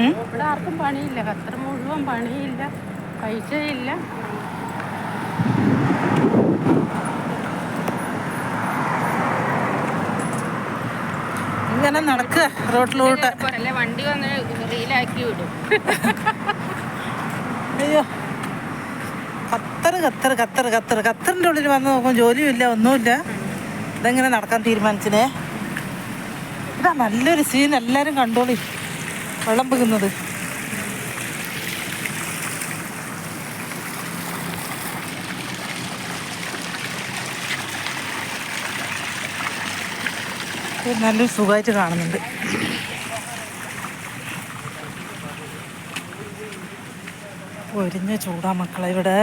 ഇവിടെ ആർക്കും പണിയില്ല. ഖത്തർ മുഴുവൻ പണിയില്ല, പൈസയില്ല. ഇങ്ങനെ നടക്കുക റോഡിലോട്ട്. വണ്ടി വന്ന് റീലാക്കി വിടും. അയ്യോ, ഖത്തറിൻ്റെ ഉള്ളിൽ വന്ന് നോക്കും, ജോലിയുമില്ല, ഒന്നുമില്ല. ഇതെങ്ങനെ നടക്കാൻ തീരുമാനിച്ചേ? ഇതാ നല്ലൊരു സീൻ, എല്ലാവരും കണ്ടോളി. വെള്ളം പൊങ്ങുന്നത് നല്ലൊരു സുഖമായിട്ട് കാണുന്നുണ്ട്. ഒരിഞ്ഞ ചൂടാ മക്കളെ ഇവിടെ.